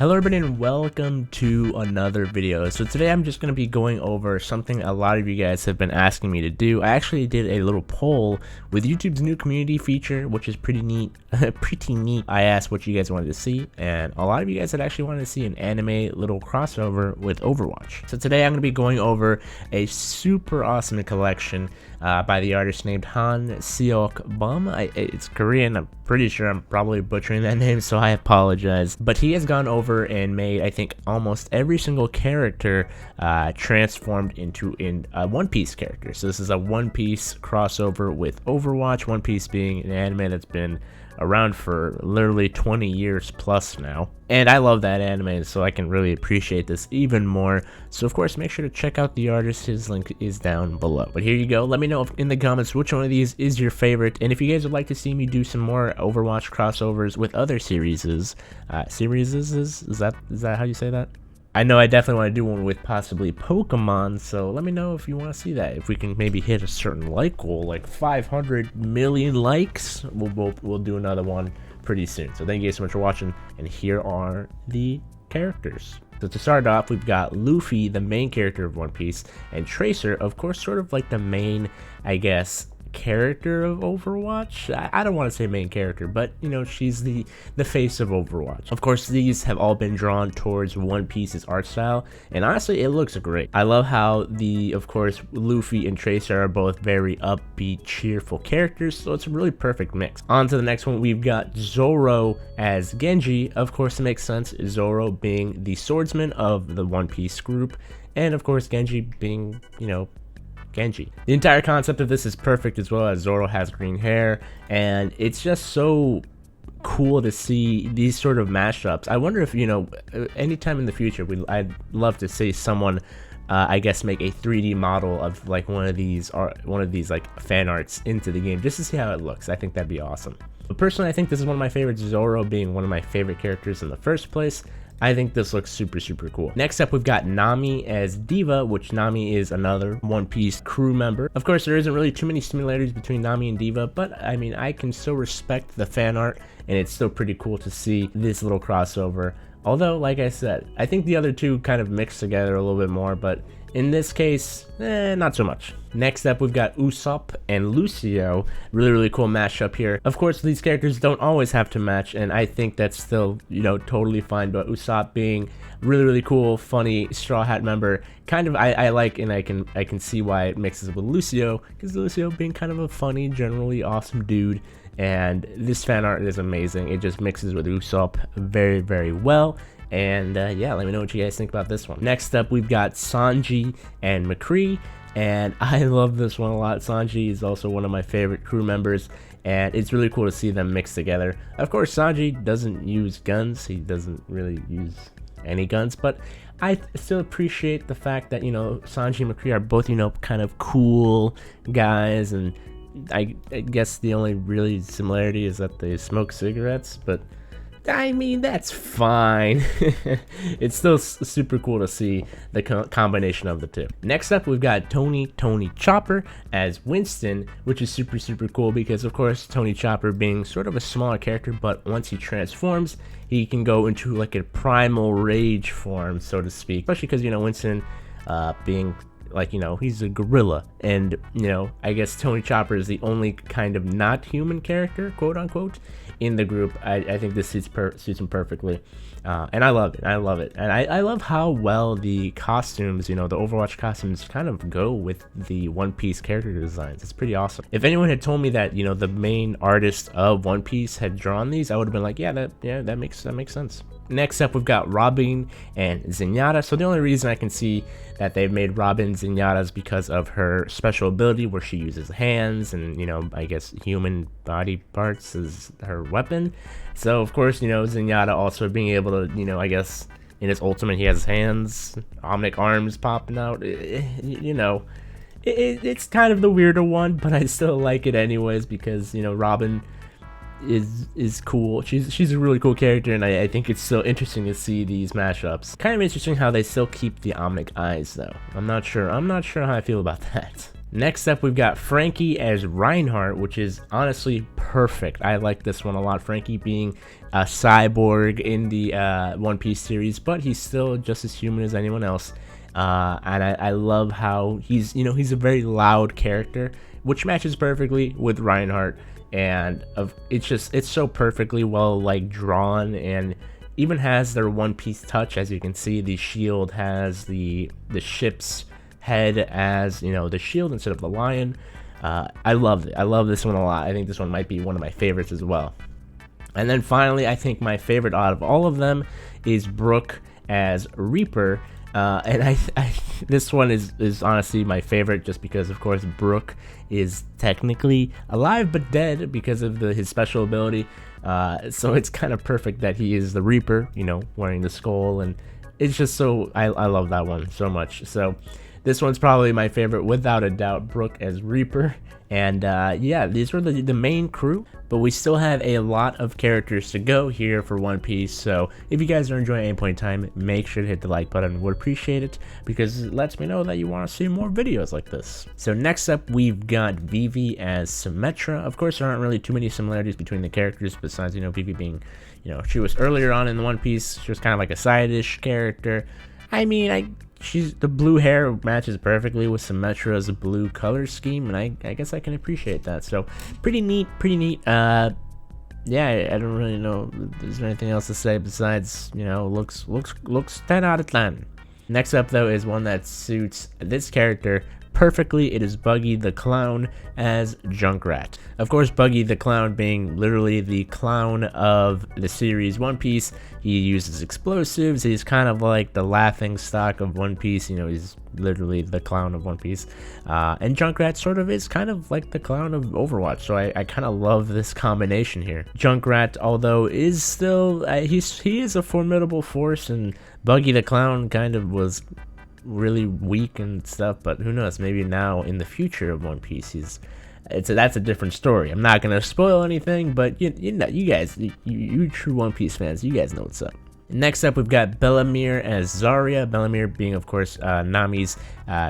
Hello everybody and welcome to another video. So today I'm just going to be going over something a lot of you guys have been asking me to do. I actually did a little poll with YouTube's new community feature, which is pretty neat. I asked what you guys wanted to see, and a lot of you guys had actually wanted to see an anime little crossover with Overwatch. So today I'm going to be going over a super awesome collection by the artist named Han Seok Bum. It's Korean. I'm pretty sure I'm probably butchering that name, so I apologize. But he has gone over and made, I think, almost every single character transformed into a One Piece character. So this is a One Piece crossover with Overwatch. One Piece being an anime that's been around for literally 20 years plus now. And I love that anime, so I can really appreciate this even more. So of course, make sure to check out the artist. His link is down below. But here you go. Let me know in the comments which one of these is your favorite. And if you guys would like to see me do some more Overwatch crossovers with other series, is that how you say that? I know I definitely want to do one with possibly Pokemon, so let me know if you want to see that. If we can maybe hit a certain like goal, like 500 million likes, we'll do another one pretty soon. So thank you guys so much for watching, and here are the characters. So to start off, we've got Luffy, the main character of One Piece, and Tracer, of course, sort of like the main, I guess, character of Overwatch. I don't want to say main character, but you know, she's the face of Overwatch. Of course, these have all been drawn towards One Piece's art style, and honestly, it looks great. I love how of course, Luffy and Tracer are both very upbeat, cheerful characters, so it's a really perfect mix. On to the next one, we've got Zorro as Genji. Of course, it makes sense, Zorro being the swordsman of the One Piece group, and of course, Genji being, you know, Genji. The entire concept of this is perfect as well, as Zorro has green hair, and it's just so cool to see these sort of mashups. I wonder if, you know, anytime in the future, I'd love to see someone I guess make a 3D model of like one of these like fan arts into the game, just to see how it looks. I think that'd be awesome. But personally, I think this is one of my favorites, Zorro being one of my favorite characters in the first place. I think this looks super cool. Next up, we've got Nami as Diva, which Nami is another One Piece crew member. Of course, there isn't really too many similarities between Nami and Diva, but I mean, I can still respect the fan art, and it's still pretty cool to see this little crossover. Although, like I said, I think the other two kind of mix together a little bit more, but in this case, not so much. Next up, we've got Usopp and Lucio. Really cool mashup here. Of course, these characters don't always have to match, and I think that's still, you know, totally fine. But Usopp being really cool, funny Straw Hat member, kind of I like, and I can see why it mixes with Lucio, because Lucio being kind of a funny, generally awesome dude. And this fan art is amazing. It just mixes with Usopp very well. And yeah, let me know what you guys think about this one. Next up, we've got Sanji and McCree, and I love this one a lot. Sanji is also one of my favorite crew members, and it's really cool to see them mixed together. Of course, Sanji doesn't use guns. He doesn't really use any guns, but I still appreciate the fact that, you know, Sanji and McCree are both, you know, kind of cool guys, and I guess the only really similarity is that they smoke cigarettes, but I mean, that's fine. It's still super cool to see the combination of the two. Next up, we've got Tony Chopper as Winston, which is super cool because, of course, Tony Chopper being sort of a smaller character, but once he transforms, he can go into like a primal rage form, so to speak. Especially because, you know, Winston being like, you know, he's a gorilla, and, you know, I guess Tony Chopper is the only kind of not human character, quote unquote, in the group. I think this suits him perfectly, and I love it. And I love how well the costumes, you know, the Overwatch costumes kind of go with the One Piece character designs. It's pretty awesome. If anyone had told me that, you know, the main artist of One Piece had drawn these, I would have been like, yeah, that makes sense. Next up, we've got Robin and Zenyatta. So the only reason I can see that they've made Robin Zenyatta is because of her special ability where she uses hands and, you know, I guess human body parts as her weapon. So of course, you know, Zenyatta also being able to, you know, I guess in his ultimate he has hands, omnic arms popping out, you know. It's kind of the weirder one, but I still like it anyways because, you know, Robin is cool. She's a really cool character, and I think it's so interesting to see these mashups. Kind of interesting how they still keep the omnic eyes though. I'm not sure how I feel about that. Next up, we've got Franky as Reinhardt, which is honestly perfect. I like this one a lot. Franky being a cyborg in the One Piece series, but he's still just as human as anyone else. And I love how he's a very loud character, which matches perfectly with Reinhardt. And it's so perfectly well drawn, and even has their One Piece touch. As you can see, the shield has the ship's head as the shield instead of the lion. I love it. I love this one a lot. I think this one might be one of my favorites as well. And then finally, I think my favorite out of all of them is Brook as Reaper. And this one is honestly my favorite, just because of course Brook is technically alive but dead because of his special ability. So it's kind of perfect that he is the Reaper, wearing the skull, and it's just so I love that one so much. So this one's probably my favorite without a doubt, Brook as Reaper. And yeah, these were the main crew, but we still have a lot of characters to go here for One Piece. So if you guys are enjoying any point in time, make sure to hit the like button. Would appreciate it, because it lets me know that you want to see more videos like this. So next up, we've got Vivi as Symmetra. Of course, there aren't really too many similarities between the characters, besides Vivi being, she was earlier on in the One Piece. She was kind of like a side-ish character. I mean, the blue hair matches perfectly with Symmetra's blue color scheme, and I guess I can appreciate that. So pretty neat. Yeah, I don't really know if there's anything else to say besides looks 10 out of 10. Next up though is one that suits this character perfectly. It is Buggy the Clown as Junkrat. Of course, Buggy the Clown being literally the clown of the series One Piece. He uses explosives. He's kind of like the laughing stock of One Piece. He's literally the clown of One Piece. And Junkrat sort of is kind of like the clown of Overwatch. So I kind of love this combination here. Junkrat, although is still he is a formidable force, and Buggy the Clown kind of was really weak and stuff, but who knows, maybe now in the future of One Piece that's a different story. I'm not gonna spoil anything, but you guys, you true One Piece fans, you guys know what's up. Next up, we've got Bellemere as Zarya. Bellemere being, of course, Nami's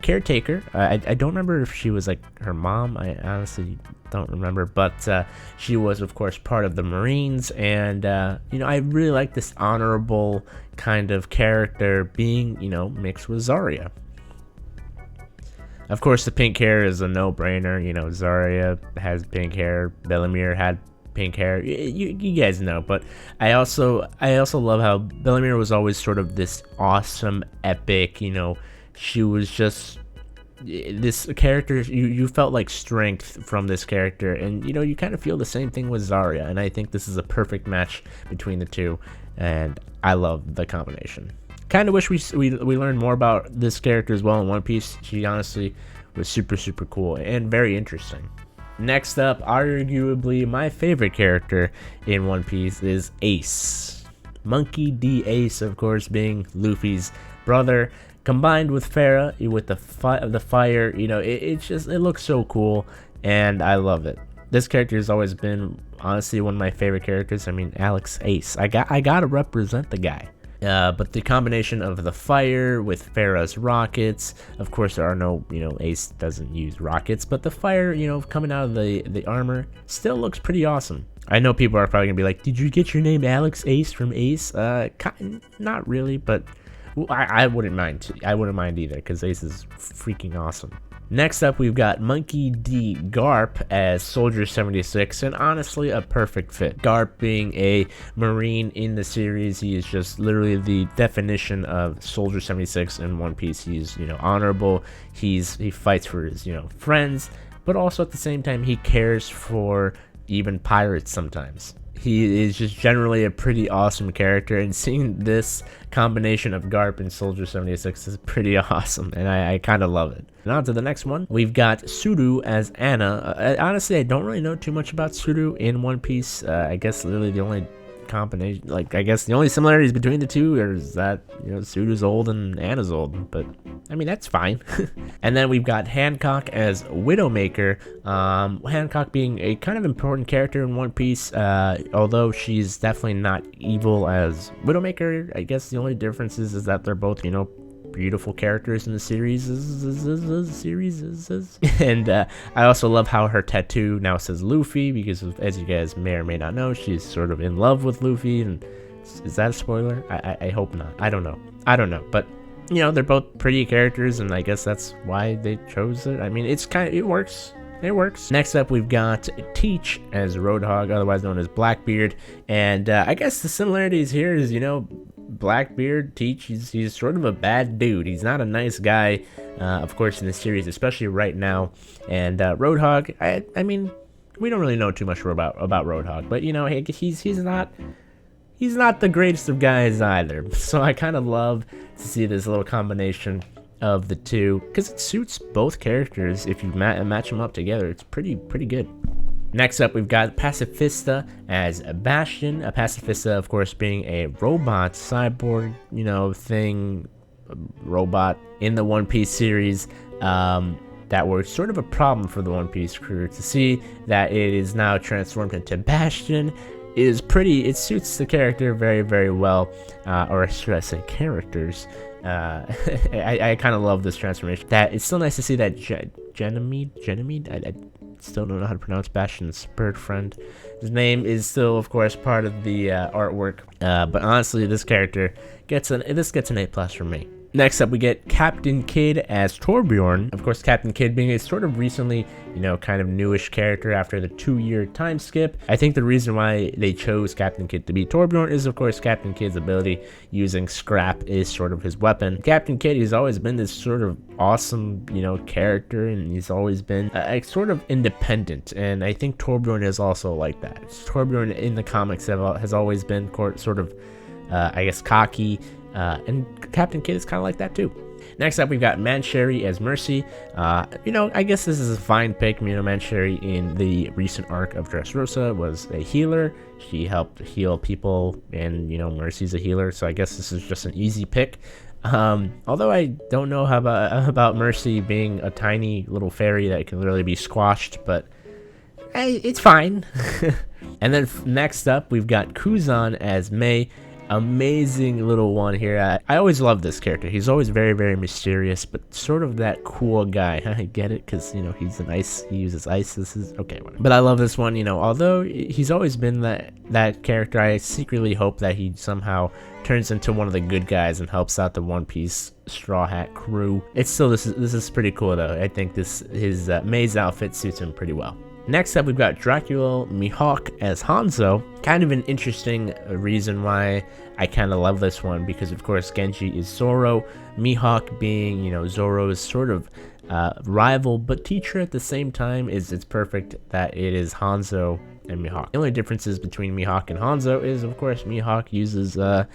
caretaker. I don't remember if she was like her mom. I honestly don't remember, but she was, of course, part of the Marines, and I really like this honorable kind of character being, mixed with Zarya. Of course, the pink hair is a no-brainer. Zarya has pink hair. Bellemere had pink hair. You guys know, but I also love how Bellemere was always sort of this awesome, epic. She was just this character. You felt like strength from this character, and you kind of feel the same thing with Zarya. And I think this is a perfect match between the two, and I love the combination. Kind of wish we learned more about this character as well in One Piece. She honestly was super cool and very interesting. Next up, arguably my favorite character in One Piece is Ace. Monkey D. Ace, of course, being Luffy's brother, combined with Farah with the fire. It looks so cool, and I love it. This character has always been honestly one of my favorite characters. I mean, AlexACE. I gotta represent the guy. But the combination of the fire with Farah's rockets, of course there are no, Ace doesn't use rockets, but the fire, coming out of the armor still looks pretty awesome. I know people are probably gonna be like, did you get your name AlexACE from Ace? Not really, but I wouldn't mind. I wouldn't mind either, because Ace is freaking awesome. Next up, we've got Monkey D. Garp as Soldier 76, and honestly, a perfect fit. Garp being a Marine in the series, he is just literally the definition of Soldier 76 in One Piece. He's, honorable. He fights for his, friends, but also at the same time, he cares for even pirates sometimes. He is just generally a pretty awesome character, and seeing this combination of Garp and Soldier 76 is pretty awesome, and I kind of love it. And on to the next one, we've got Suru as Anna. Honestly, I don't really know too much about Suru in One Piece. I guess literally the only combination, I guess the only similarities between the two is that, Suru's old and Anna's old, but I mean, that's fine. And then we've got Hancock as Widowmaker. Hancock being a kind of important character in One Piece, although she's definitely not evil as Widowmaker. I guess the only difference is that they're both, beautiful characters in the series. And I also love how her tattoo now says Luffy, because as you guys may or may not know, she's sort of in love with Luffy. And is that a spoiler? I hope not. I don't know, but you know, they're both pretty characters, and I guess that's why they chose it. I mean, it works. It works. Next up, we've got Teach as Roadhog, otherwise known as Blackbeard. And I guess the similarities here is, you know, Blackbeard, Teach, he's sort of a bad dude. He's not a nice guy, of course, in the series, especially right now. And Roadhog, I mean, we don't really know too much about Roadhog, but, you know, he's not the greatest of guys either. So I kind of love to see this little combination of the two, because it suits both characters. If you match them up together, it's pretty good. Next up, we've got Pacifista as Bastion. Pacifista, of course, being a robot cyborg, you know, thing, robot in the One Piece series. That was sort of a problem for the One Piece crew. To see that it is now transformed into Bastion is it suits the character very well, or should I say characters. I kind of love this transformation. That it's still nice to see that Genomede. I still don't know how to pronounce Bastion's bird friend. His name is still, of course, part of the artwork. But honestly, this character gets an A+ from me. Next up, we get Captain Kidd as Torbjorn. Of course, Captain Kidd being a sort of recently, you know, kind of newish character after the 2-year time skip. I think the reason why they chose Captain Kidd to be Torbjorn is, of course, Captain Kidd's ability using scrap is sort of his weapon. Captain Kidd, he's always been this sort of awesome, you know, character, and he's always been sort of independent. And I think Torbjorn is also like that. Torbjorn in the comics has always been sort of, I guess, cocky. And Captain Kidd is kind of like that too. Next up, we've got Mancherry as Mercy. You know, I guess this is a fine pick. You know, Mancherry in the recent arc of Dressrosa was a healer. She helped heal people, and you know, Mercy's a healer, so I guess this is just an easy pick. Although I don't know how about Mercy being a tiny little fairy that can literally be squashed, but hey, it's fine. And then next up, we've got Kuzan as Mei. Amazing little one here. I always love this character. He's always very mysterious, but sort of that cool guy. I get it, because you know, he uses ice. This is okay, whatever. But I love this one. You know, although he's always been that character, I secretly hope that he somehow turns into one of the good guys and helps out the One Piece Straw Hat crew. It's still this is pretty cool though. I think his Mei's outfit suits him pretty well. Next up, we've got Dracula Mihawk as Hanzo. Kind of an interesting reason why I kind of love this one, because of course Genji is Zorro, Mihawk being, you know, Zorro's sort of rival but teacher at the same time. It's perfect that it is Hanzo and Mihawk. The only differences between Mihawk and Hanzo is, of course, Mihawk uses a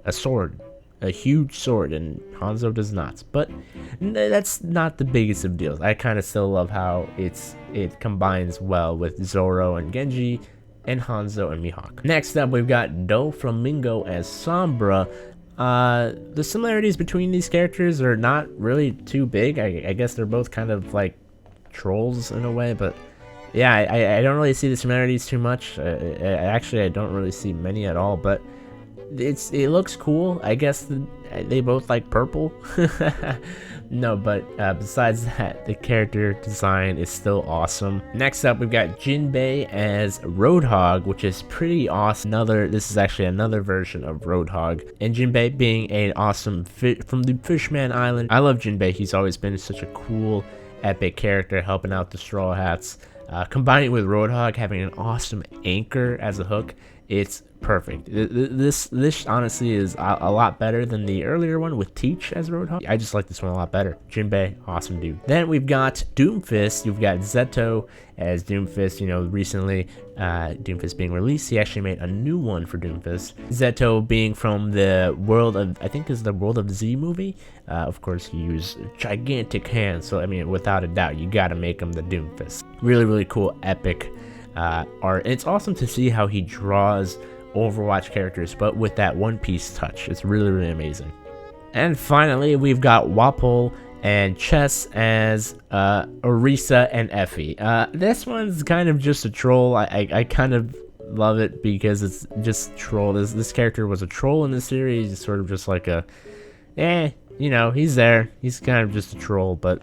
sword, a huge sword, and Hanzo does not. But that's not the biggest of deals. I kind of still love how it combines well with Zorro and Genji and Hanzo and Mihawk. Next up, we've got Doflamingo as Sombra. The similarities between these characters are not really too big. I guess they're both kind of like trolls in a way, but yeah, I don't really see the similarities too much. Actually, I don't really see many at all, but it looks cool. I guess they both like purple. No, but besides that, the character design is still awesome. Next up, we've got Jinbe as Roadhog, which is pretty awesome. This is actually another version of Roadhog, and Jinbe being an awesome from the Fishman Island. I love Jinbe. He's always been such a cool, epic character, helping out the Straw Hats. Combining with Roadhog having an awesome anchor as a hook, it's perfect. This honestly is a lot better than the earlier one with Teach as Roadhog. I just like this one a lot better. Jinbe, awesome dude. Then we've got Doomfist. You've got Zeto as Doomfist. You know, recently Doomfist being released, he actually made a new one for Doomfist. Zeto being from the world of, I think is the World of Z movie. Of course, he used gigantic hands, so I mean, without a doubt, you gotta make him the Doomfist. Really cool, epic art. And it's awesome to see how he draws Overwatch characters, but with that One Piece touch. It's really amazing. And finally, we've got Wapol and Chess as Orisa and Effie. This one's kind of just a troll. I kind of love it because it's just troll. This character was a troll in the series. It's sort of just like a you know, he's there. He's kind of just a troll, but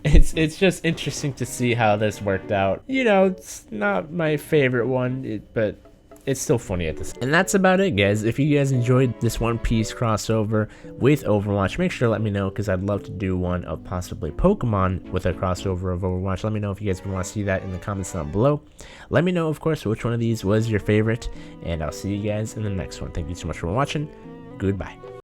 it's just interesting to see how this worked out. You know, it's not my favorite one, but it's still funny at this. And that's about it, guys. If you guys enjoyed this One Piece crossover with Overwatch, make sure to let me know, because I'd love to do one of possibly Pokemon with a crossover of Overwatch. Let me know if you guys want to see that in the comments down below. Let me know, of course, which one of these was your favorite, and I'll see you guys in the next one. Thank you so much for watching. Goodbye.